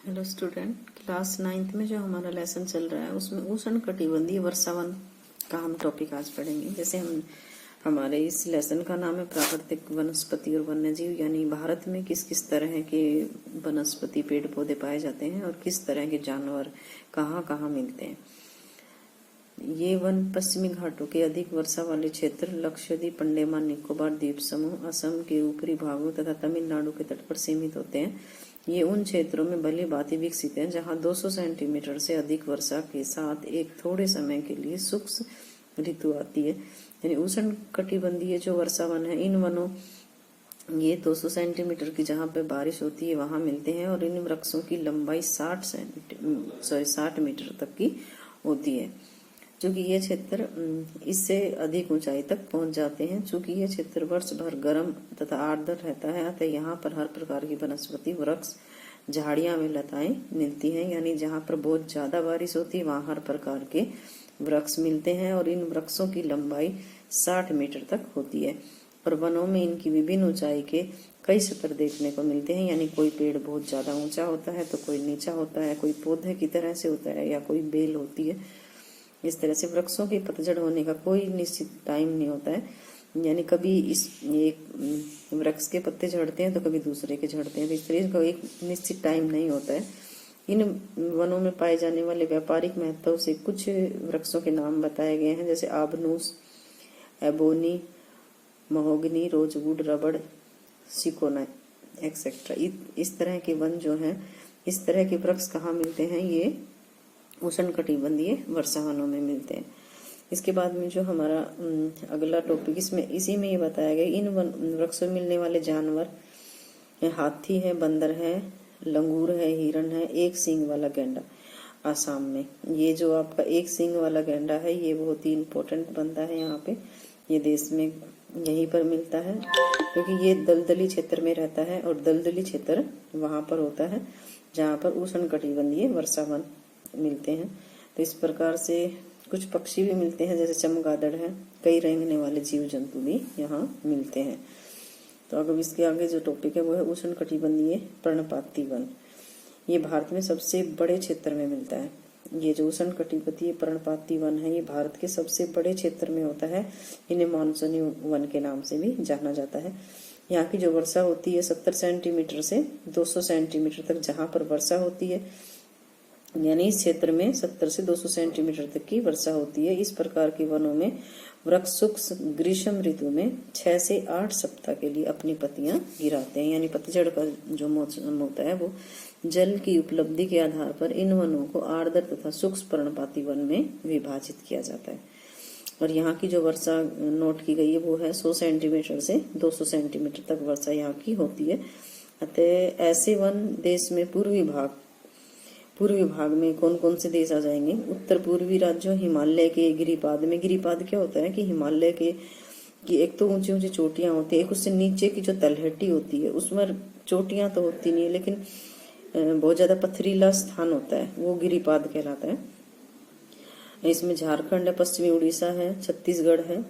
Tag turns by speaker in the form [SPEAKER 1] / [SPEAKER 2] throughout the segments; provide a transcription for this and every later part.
[SPEAKER 1] Hello student, class 9th में जो हमारा लेसन चल रहा है उसमें उष्णकटिबंधीय वर्षावन का हम टॉपिक आज पढ़ेंगे। जैसे हमारे इस लेसन का नाम है प्राकृतिक वनस्पति और वन्यजीव, यानी भारत में किस किस तरह के वनस्पति पेड़ पौधे पाए जाते हैं और किस तरह के जानवर कहाँ कहाँ मिलते हैं। ये वन पश्चिमी घाटों के अधिक वर्षा वाले क्षेत्र, लक्षद्वीप, अंडमान निकोबार द्वीप समूह, असम के ऊपरी भागों तथा तमिलनाडु के तट पर सीमित होते हैं। ये उन क्षेत्रों में भली भांति विकसित हैं जहां 200 सेंटीमीटर से अधिक वर्षा के साथ एक थोड़े समय के लिए शुष्क ऋतु आती है। यानी उष्ण कटिबंधीय जो वर्षा वन है, इन वनों ये 200 सेंटीमीटर की जहाँ पे बारिश होती है वहां मिलते हैं और इन वृक्षों की लंबाई 60 मीटर तक की होती है। चूंकि ये क्षेत्र इससे अधिक ऊंचाई तक पहुंच जाते हैं। चूंकि ये क्षेत्र वर्ष भर गर्म तथा आर्द्र रहता है, अतः यहाँ पर हर प्रकार की वनस्पति, वृक्ष, झाड़ियां व लताएं मिलती हैं। यानी जहाँ पर बहुत ज्यादा बारिश होती है वहाँ हर प्रकार के वृक्ष मिलते हैं और इन वृक्षों की लंबाई 60 मीटर तक होती है। और वनों में इनकी विभिन्न ऊंचाई के कई स्तर देखने को मिलते हैं। यानी कोई पेड़ बहुत ज्यादा ऊंचा होता है तो कोई नीचा होता है, कोई पौधे की तरह से होता है या कोई बेल होती है। इस तरह से वृक्षों की पतझड़ होने का कोई निश्चित टाइम नहीं होता है। यानी कभी इस एक वृक्ष के पत्ते झड़ते हैं तो कभी दूसरे के झड़ते हैं, तो इस तरह का एक निश्चित टाइम नहीं होता है। इन वनों में पाए जाने वाले व्यापारिक महत्व से कुछ वृक्षों के नाम बताए गए हैं, जैसे आबनूस, एबोनी, महोगनी, रोजवुड, रबड़, सिकोना एक्सेट्रा। इस तरह के वन जो हैं, इस तरह के वृक्ष कहाँ मिलते हैं? ये उष्णकटिबंधीय वर्षा वनों में मिलते हैं। इसके बाद में जो हमारा अगला टॉपिक, इसमें इसी में ये बताया गया इन वृक्षों में मिलने वाले जानवर, हाथी है, बंदर है, लंगूर है, हिरण है, एक सींग वाला गैंडा। आसाम में ये जो आपका एक सींग वाला गैंडा है ये बहुत ही इम्पोर्टेंट बनता है। यहाँ पे ये देश में यहीं पर मिलता है क्योंकि ये दलदली क्षेत्र में रहता है और दलदली क्षेत्र वहां पर होता है जहाँ पर उष्णकटिबंधीय वर्षा वन मिलते हैं। तो इस प्रकार से कुछ पक्षी भी मिलते हैं, जैसे चमगादड़ है, कई रेंगने वाले जीव जंतु भी यहाँ मिलते हैं। तो अगर इसके आगे जो टॉपिक है वो है उष्णकटिबंधीय पर्णपाती वन। ये भारत में सबसे बड़े क्षेत्र में मिलता है। ये जो उष्णकटिबंधीय पर्णपाती वन है ये भारत के सबसे बड़े क्षेत्र में होता है। इन्हें मानसूनी वन के नाम से भी जाना जाता है। यहाँ की जो वर्षा होती है 70 सेंटीमीटर से 200 सेंटीमीटर तक जहाँ पर वर्षा होती है, यानी इस क्षेत्र में 70 से 200 सेंटीमीटर तक की वर्षा होती है। इस प्रकार के वनों में वृक्ष शुष्क ग्रीष्म ऋतु में 6 से 8 सप्ताह के लिए अपनी पत्तियां गिराते हैं। यानी पतझड़ का जो मौसम होता है वो जल की उपलब्धि के आधार पर इन वनों को आर्द्र तथा शुष्क पर्णपाती वन में विभाजित किया जाता है। और यहाँ की जो वर्षा नोट की गई है वो है 100 सेंटीमीटर से 200 सेंटीमीटर तक वर्षा यहाँ की होती है। अतः ऐसे वन देश में पूर्वी भाग में कौन कौन से देश आ जाएंगे? उत्तर पूर्वी राज्यों, हिमालय के गिरिपाद में। गिरिपाद क्या होता है कि हिमालय के कि एक तो ऊंची ऊंची चोटियां होती है, एक उससे नीचे की जो तलहटी होती है उसमें चोटियां तो होती नहीं है लेकिन बहुत ज्यादा पथरीला स्थान होता है, वो गिरिपाद कहलाता है। इसमें झारखंड है, पश्चिमी उड़ीसा है, छत्तीसगढ़ है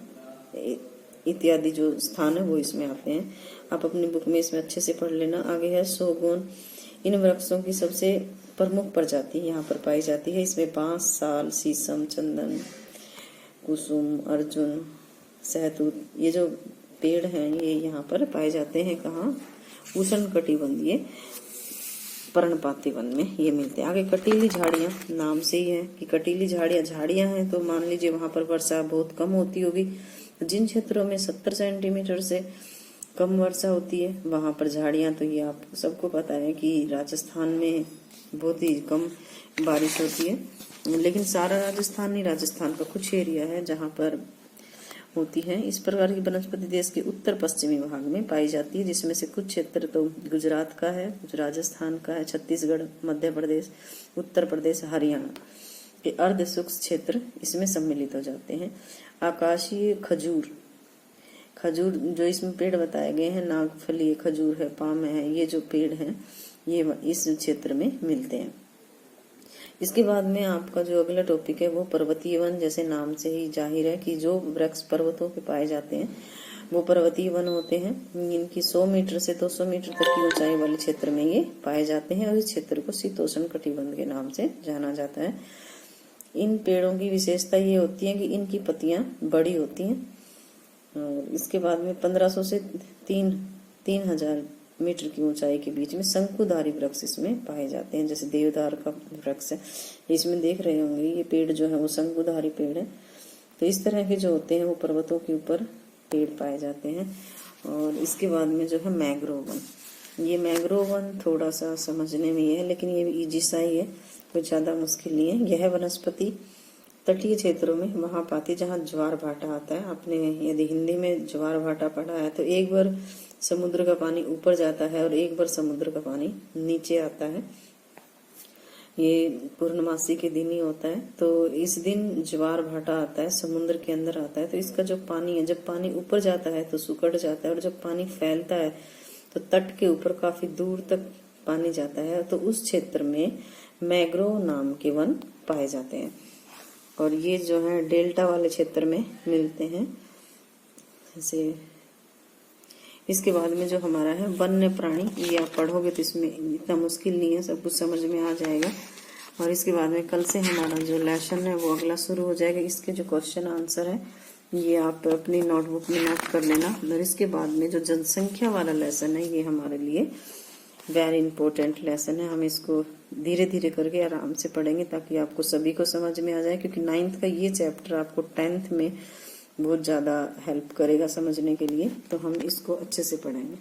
[SPEAKER 1] इत्यादि जो स्थान है वो इसमें आते हैं। आप अपनी बुक में इसमें अच्छे से पढ़ लेना। आगे है सोगोन। इन वृक्षों की सबसे प्रमुख प्रजाति यहाँ पर पाई जाती है। इसमें बांस, साल, शीशम, चंदन, कुसुम, अर्जुन, सहतूत, ये जो पेड़ हैं ये यहाँ पर पाए जाते हैं। कहाँ? उष्णकटिबंधीय पर्णपाती वन में ये मिलते हैं। आगे कटीली झाड़ियाँ, नाम से ही है कि कटीली झाड़ियाँ हैं तो मान लीजिए वहां पर वर्षा बहुत कम होती होगी। जिन क्षेत्रों में 70 सेंटीमीटर से कम वर्षा होती है वहां पर झाड़ियां, तो ये आप सबको पता है कि राजस्थान में बहुत ही कम बारिश होती है, लेकिन सारा राजस्थान नहीं, राजस्थान का कुछ एरिया है जहां पर होती है। इस प्रकार की वनस्पति देश के उत्तर पश्चिमी भाग में पाई जाती है, जिसमें से कुछ क्षेत्र तो गुजरात का है, कुछ राजस्थान का है, छत्तीसगढ़, मध्य प्रदेश, उत्तर प्रदेश, हरियाणा के अर्ध शुष्क क्षेत्र इसमें सम्मिलित हो जाते हैं। आकाशीय खजूर जो इसमें पेड़ बताए गए हैं, नागफली खजूर है, पाम है, ये जो पेड़ हैं ये इस क्षेत्र में मिलते हैं। इसके बाद में आपका जो अगला टॉपिक है वो पर्वतीय वन। जैसे नाम से ही जाहिर है कि जो वृक्ष पर्वतों पे पाए जाते हैं वो पर्वतीय वन होते हैं। इनकी 100 मीटर से 200 मीटर तक की ऊंचाई वाले क्षेत्र में ये पाए जाते हैं और इस क्षेत्र को शीतोष्ण कटिबंध के नाम से जाना जाता है। इन पेड़ों की विशेषता ये होती है कि इनकी पत्तियां बड़ी होती हैं। और इसके बाद में 1500 से 3000 मीटर की ऊंचाई के बीच में शंकुधारी वृक्ष इसमें पाए जाते हैं। जैसे देवदार का वृक्ष है, इसमें देख रहे होंगे ये पेड़ जो है वो शंकुधारी पेड़ है। तो इस तरह के जो होते हैं वो पर्वतों के ऊपर पेड़ पाए जाते हैं। और इसके बाद में जो है मैंग्रोव वन, ये मैंग्रोव वन थोड़ा सा समझने में ये है, लेकिन ये इजी सा ही है, कोई ज्यादा मुश्किल नहीं है। यह वनस्पति तटीय क्षेत्रों में वहां पाती जहां ज्वार भाटा आता है। आपने यदि हिंदी में ज्वार भाटा पढ़ा है तो एक बार समुद्र का पानी ऊपर जाता है और एक बार समुद्र का पानी नीचे आता है। ये पूर्णमासी के दिन ही होता है। तो इस दिन ज्वार भाटा आता है, समुद्र के अंदर आता है। तो इसका जो पानी है, जब पानी ऊपर जाता है तो सुकड़ जाता है, और जब पानी फैलता है तो तट के ऊपर काफी दूर तक पानी जाता है। तो उस क्षेत्र में मैंग्रोव नाम के वन पाए जाते हैं। और ये जो है डेल्टा वाले क्षेत्र में मिलते हैं। जैसे इसके बाद में जो हमारा है वन्य प्राणी, ये आप पढ़ोगे तो इसमें इतना मुश्किल नहीं है, सब कुछ समझ में आ जाएगा। और इसके बाद में कल से हमारा जो लेसन है वो अगला शुरू हो जाएगा। इसके जो क्वेश्चन आंसर है ये आप अपनी नोटबुक में नोट कर लेना। और इसके बाद में जो जनसंख्या वाला लेसन है ये हमारे लिए वेरी इंपॉर्टेंट लेसन है। हम इसको धीरे धीरे करके आराम से पढ़ेंगे ताकि आपको सभी को समझ में आ जाए, क्योंकि 9th का ये चैप्टर आपको 10th में बहुत ज्यादा हेल्प करेगा समझने के लिए। तो हम इसको अच्छे से पढ़ेंगे।